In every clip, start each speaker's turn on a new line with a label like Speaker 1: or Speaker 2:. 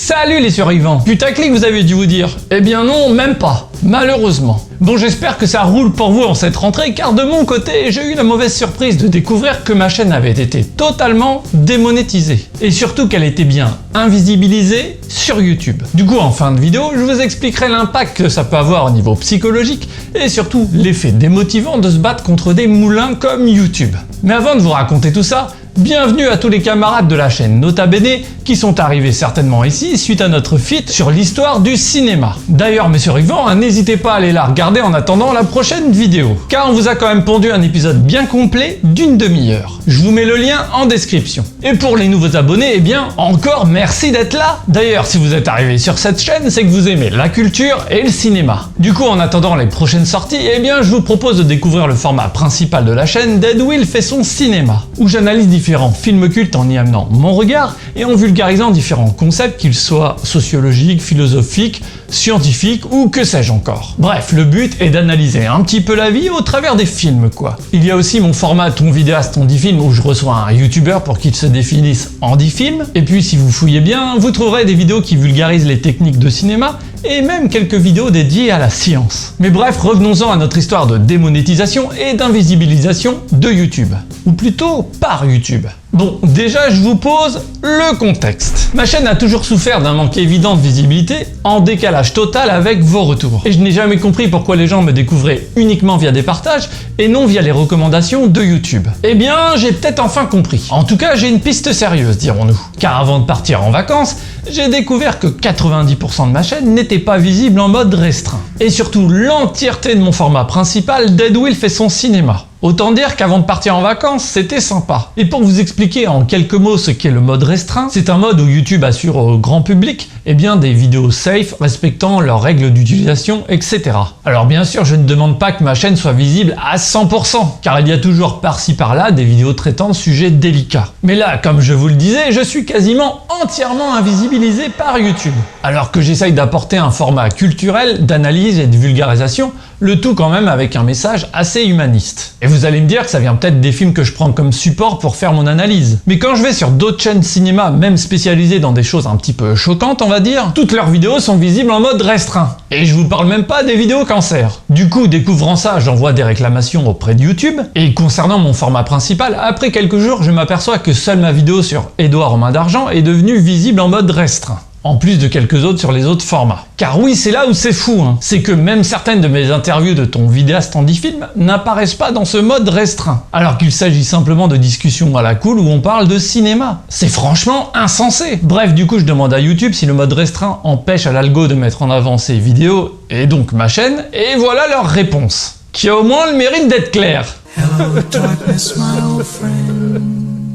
Speaker 1: Salut les survivants! Putaclic, vous avez dû vous dire. Eh bien non, même pas. Malheureusement. Bon, j'espère que ça roule pour vous en cette rentrée, car de mon côté, j'ai eu la mauvaise surprise de découvrir que ma chaîne avait été totalement démonétisée. Et surtout qu'elle était bien invisibilisée sur YouTube. Du coup, en fin de vidéo, je vous expliquerai l'impact que ça peut avoir au niveau psychologique, et surtout l'effet démotivant de se battre contre des moulins comme YouTube. Mais avant de vous raconter tout ça, bienvenue à tous les camarades de la chaîne Nota Bene qui sont arrivés certainement ici suite à notre feat sur l'histoire du cinéma. D'ailleurs mes survivants, n'hésitez pas à aller la regarder en attendant la prochaine vidéo, car on vous a quand même pondu un épisode bien complet d'une demi-heure. Je vous mets le lien en description. Et pour les nouveaux abonnés, eh bien encore merci d'être là. D'ailleurs si vous êtes arrivé sur cette chaîne, c'est que vous aimez la culture et le cinéma. Du coup en attendant les prochaines sorties, eh bien je vous propose de découvrir le format principal de la chaîne Dead Will fait son cinéma, où j'analyse différents films cultes en y amenant mon regard et en vulgarisant différents concepts, qu'ils soient sociologiques, philosophiques, scientifiques ou que sais-je encore. Bref, le but est d'analyser un petit peu la vie au travers des films quoi. Il y a aussi mon format Ton vidéaste en 10 films où je reçois un youtubeur pour qu'il se définisse en 10 films. Et puis si vous fouillez bien, vous trouverez des vidéos qui vulgarisent les techniques de cinéma et même quelques vidéos dédiées à la science. Mais bref, revenons-en à notre histoire de démonétisation et d'invisibilisation de YouTube. Ou plutôt par YouTube. Bon, déjà je vous pose le contexte. Ma chaîne a toujours souffert d'un manque évident de visibilité, en décalage total avec vos retours. Et je n'ai jamais compris pourquoi les gens me découvraient uniquement via des partages et non via les recommandations de YouTube. Eh bien, j'ai peut-être enfin compris. En tout cas, j'ai une piste sérieuse, dirons-nous. Car avant de partir en vacances, j'ai découvert que 90% de ma chaîne n'était pas visible en mode restreint. Et surtout, l'entièreté de mon format principal, Dead Will fait son cinéma. Autant dire qu'avant de partir en vacances, c'était sympa. Et pour vous expliquer en quelques mots ce qu'est le mode restreint, c'est un mode où YouTube assure au grand public des vidéos safe, respectant leurs règles d'utilisation, etc. Alors bien sûr, je ne demande pas que ma chaîne soit visible à 100%, car il y a toujours par-ci par-là des vidéos traitant de sujets délicats. Mais là, comme je vous le disais, je suis quasiment entièrement invisibilisé par YouTube. Alors que j'essaye d'apporter un format culturel, d'analyse et de vulgarisation, le tout quand même avec un message assez humaniste. Et vous allez me dire que ça vient peut-être des films que je prends comme support pour faire mon analyse. Mais quand je vais sur d'autres chaînes cinéma, même spécialisées dans des choses un petit peu choquantes, on va dire, toutes leurs vidéos sont visibles en mode restreint. Et je vous parle même pas des vidéos cancer. Du coup, découvrant ça, j'envoie des réclamations auprès de YouTube. Et concernant mon format principal, après quelques jours, je m'aperçois que seule ma vidéo sur Edouard aux mains d'argent est devenue visible en mode restreint. En plus de quelques autres sur les autres formats. Car oui, c'est là où c'est fou, c'est que même certaines de mes interviews de Ton vidéaste en 10 films n'apparaissent pas dans ce mode restreint, alors qu'il s'agit simplement de discussions à la cool où on parle de cinéma. C'est franchement insensé. Bref, du coup, je demande à YouTube si le mode restreint empêche à l'algo de mettre en avant ses vidéos, et donc ma chaîne, et voilà leur réponse, qui a au moins le mérite d'être claire.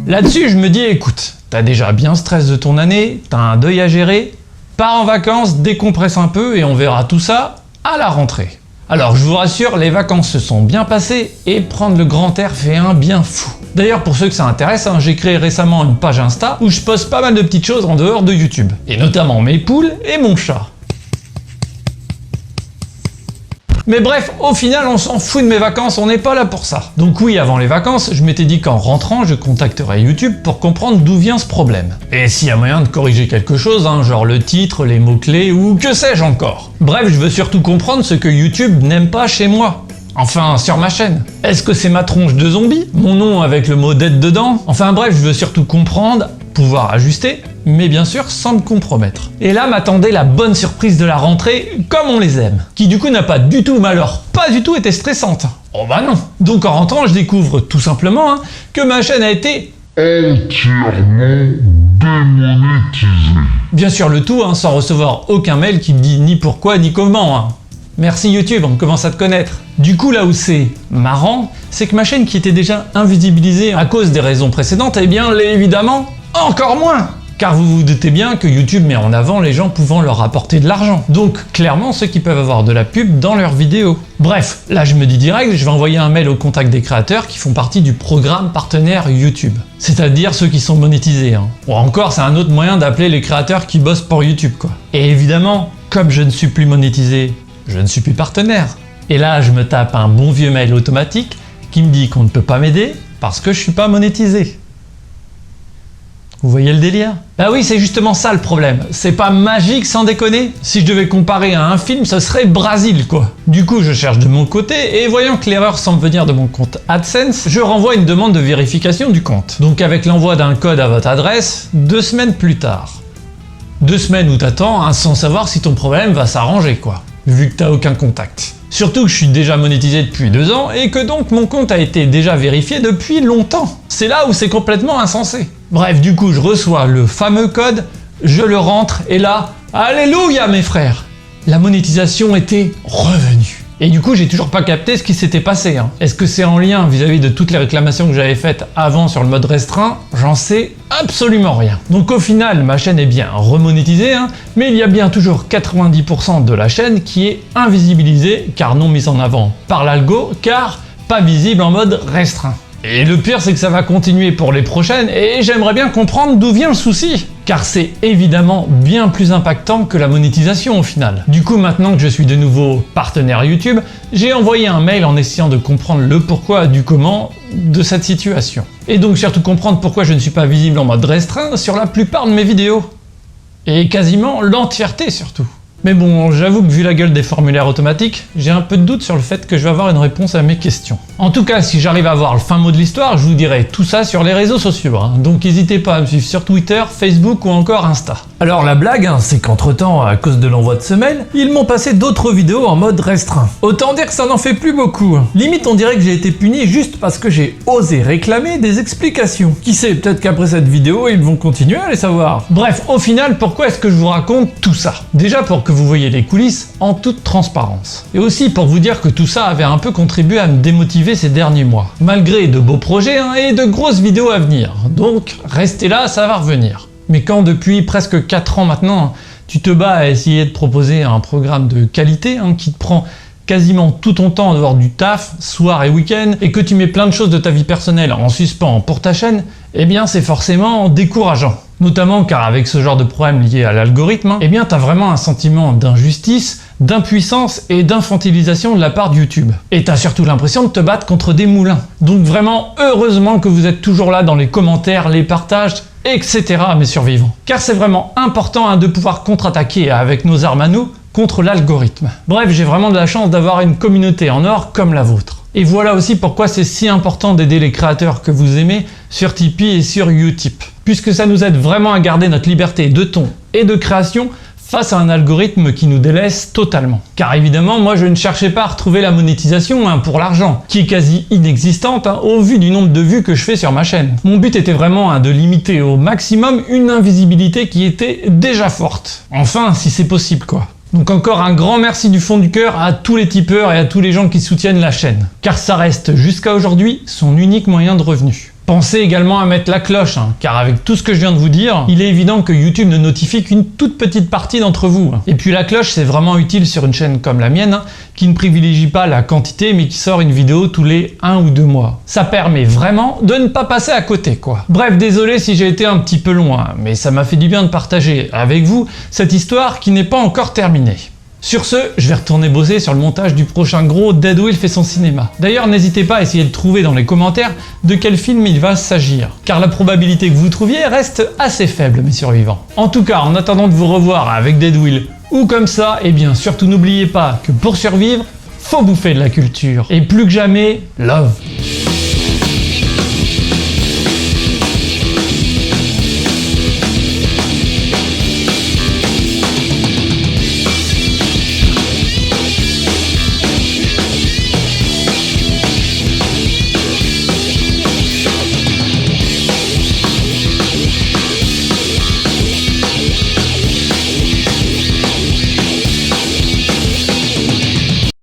Speaker 1: Là-dessus, je me dis, écoute, t'as déjà bien stress de ton année, t'as un deuil à gérer, pars en vacances, décompresse un peu et on verra tout ça à la rentrée. Alors je vous rassure, les vacances se sont bien passées et prendre le grand air fait un bien fou. D'ailleurs pour ceux que ça intéresse, j'ai créé récemment une page Insta où je poste pas mal de petites choses en dehors de YouTube. Et notamment mes poules et mon chat. Mais bref, au final, on s'en fout de mes vacances, on n'est pas là pour ça. Donc oui, avant les vacances, je m'étais dit qu'en rentrant, je contacterais YouTube pour comprendre d'où vient ce problème. Et s'il y a moyen de corriger quelque chose, genre le titre, les mots-clés ou que sais-je encore. Bref, je veux surtout comprendre ce que YouTube n'aime pas chez moi. Enfin, sur ma chaîne. Est-ce que c'est ma tronche de zombie? Mon nom avec le mot dead dedans? Enfin bref, je veux surtout comprendre, pouvoir ajuster, mais bien sûr sans me compromettre. Et là m'attendait la bonne surprise de la rentrée, comme on les aime, qui du coup n'a pas du tout, mais alors pas du tout été stressante. Oh bah non. Donc en rentrant, je découvre tout simplement que ma chaîne a été entièrement démonétisée. Bien sûr le tout sans recevoir aucun mail qui me dit ni pourquoi ni comment. Merci YouTube, on commence à te connaître. Du coup là où c'est marrant, c'est que ma chaîne qui était déjà invisibilisée à cause des raisons précédentes, eh bien l'est évidemment encore moins. Car vous vous doutez bien que YouTube met en avant les gens pouvant leur rapporter de l'argent. Donc clairement ceux qui peuvent avoir de la pub dans leurs vidéos. Bref, là je me dis direct, je vais envoyer un mail au contact des créateurs qui font partie du programme partenaire YouTube. C'est-à-dire ceux qui sont monétisés. Ou encore c'est un autre moyen d'appeler les créateurs qui bossent pour YouTube quoi. Et évidemment, comme je ne suis plus monétisé, je ne suis plus partenaire. Et là je me tape un bon vieux mail automatique qui me dit qu'on ne peut pas m'aider parce que je suis pas monétisé. Vous voyez le délire? Ah oui, c'est justement ça le problème. C'est pas magique sans déconner. Si je devais comparer à un film, ce serait Brasil quoi. Du coup, je cherche de mon côté et voyant que l'erreur semble venir de mon compte AdSense, je renvoie une demande de vérification du compte. Donc avec l'envoi d'un code à votre adresse, 2 semaines plus tard. 2 semaines où t'attends hein, sans savoir si ton problème va s'arranger quoi, vu que t'as aucun contact. Surtout que je suis déjà monétisé depuis 2 ans et que donc mon compte a été déjà vérifié depuis longtemps. C'est là où c'est complètement insensé. Bref, du coup je reçois le fameux code, je le rentre et là, alléluia mes frères, la monétisation était revenue. Et du coup j'ai toujours pas capté ce qui s'était passé. Hein. Est-ce que c'est en lien vis-à-vis de toutes les réclamations que j'avais faites avant sur le mode restreint? J'en sais absolument rien. Donc au final ma chaîne est bien remonétisée, hein, mais il y a bien toujours 90% de la chaîne qui est invisibilisée car non mise en avant par l'algo, car pas visible en mode restreint. Et le pire c'est que ça va continuer pour les prochaines et j'aimerais bien comprendre d'où vient le souci. Car c'est évidemment bien plus impactant que la monétisation au final. Du coup maintenant que je suis de nouveau partenaire YouTube, j'ai envoyé un mail en essayant de comprendre le pourquoi du comment de cette situation. Et donc surtout comprendre pourquoi je ne suis pas visible en mode restreint sur la plupart de mes vidéos. Et quasiment l'entièreté surtout. Mais bon, j'avoue que vu la gueule des formulaires automatiques, j'ai un peu de doute sur le fait que je vais avoir une réponse à mes questions. En tout cas, si j'arrive à avoir le fin mot de l'histoire, je vous dirai tout ça sur les réseaux sociaux, hein. Donc n'hésitez pas à me suivre sur Twitter, Facebook ou encore Insta. Alors la blague, hein, c'est qu'entre-temps, à cause de l'envoi de ce mail, ils m'ont passé d'autres vidéos en mode restreint. Autant dire que ça n'en fait plus beaucoup. Limite, on dirait que j'ai été puni juste parce que j'ai osé réclamer des explications. Qui sait, peut-être qu'après cette vidéo, ils vont continuer à les savoir. Bref, au final, pourquoi est-ce que je vous raconte tout ça? Déjà pour que vous voyez les coulisses en toute transparence. Et aussi pour vous dire que tout ça avait un peu contribué à me démotiver ces derniers mois. Malgré de beaux projets hein, et de grosses vidéos à venir. Donc restez là, ça va revenir. Mais quand depuis presque 4 ans maintenant, tu te bats à essayer de proposer un programme de qualité hein, qui te prend quasiment tout ton temps en dehors du taf, soir et week-end, et que tu mets plein de choses de ta vie personnelle en suspens pour ta chaîne, eh bien c'est forcément décourageant. Notamment car avec ce genre de problème lié à l'algorithme, eh bien t'as vraiment un sentiment d'injustice, d'impuissance et d'infantilisation de la part de YouTube. Et t'as surtout l'impression de te battre contre des moulins. Donc vraiment, heureusement que vous êtes toujours là dans les commentaires, les partages, etc. mes survivants. Car c'est vraiment important hein, de pouvoir contre-attaquer avec nos armes à nous contre l'algorithme. Bref, j'ai vraiment de la chance d'avoir une communauté en or comme la vôtre. Et voilà aussi pourquoi c'est si important d'aider les créateurs que vous aimez sur Tipeee et sur Utip. Puisque ça nous aide vraiment à garder notre liberté de ton et de création face à un algorithme qui nous délaisse totalement. Car évidemment, moi je ne cherchais pas à retrouver la monétisation hein, pour l'argent, qui est quasi inexistante hein, au vu du nombre de vues que je fais sur ma chaîne. Mon but était vraiment hein, de limiter au maximum une invisibilité qui était déjà forte. Enfin, si c'est possible quoi. Donc encore un grand merci du fond du cœur à tous les tipeurs et à tous les gens qui soutiennent la chaîne. Car ça reste jusqu'à aujourd'hui son unique moyen de revenu. Pensez également à mettre la cloche, hein, car avec tout ce que je viens de vous dire, il est évident que YouTube ne notifie qu'une toute petite partie d'entre vous. Hein. Et puis la cloche c'est vraiment utile sur une chaîne comme la mienne, hein, qui ne privilégie pas la quantité mais qui sort une vidéo tous les 1 ou 2 mois. Ça permet vraiment de ne pas passer à côté quoi. Bref, désolé si j'ai été un petit peu loin, mais ça m'a fait du bien de partager avec vous cette histoire qui n'est pas encore terminée. Sur ce, je vais retourner bosser sur le montage du prochain gros Deadwill fait son cinéma. D'ailleurs, n'hésitez pas à essayer de trouver dans les commentaires de quel film il va s'agir, car la probabilité que vous trouviez reste assez faible, mes survivants. En tout cas, en attendant de vous revoir avec Deadwill ou comme ça, eh bien surtout n'oubliez pas que pour survivre, faut bouffer de la culture. Et plus que jamais, love.